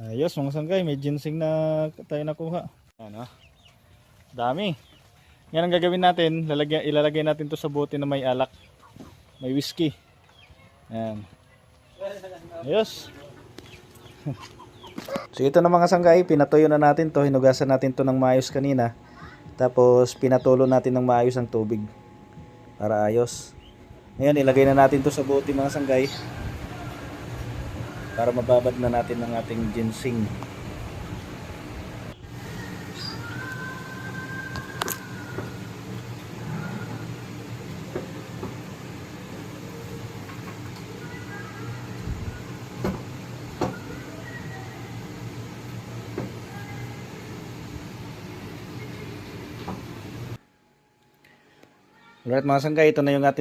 Ayos mga sanggay, may ginseng na tayo nakuha. Ano? Dami. Yan ang gagawin natin, ilalagay natin to sa bote na may alak. May whiskey. Yan. Ayos. So ito na mga sanggay, pinatuyo na natin to, hinugasan natin to ng maayos kanina. Tapos pinatulo natin ng maayos ang tubig para ayos. Ngayon ilagay na natin to sa bote mga sanggay para mababad na natin ng ating ginseng. Alright mga sanggay, ito na yung ating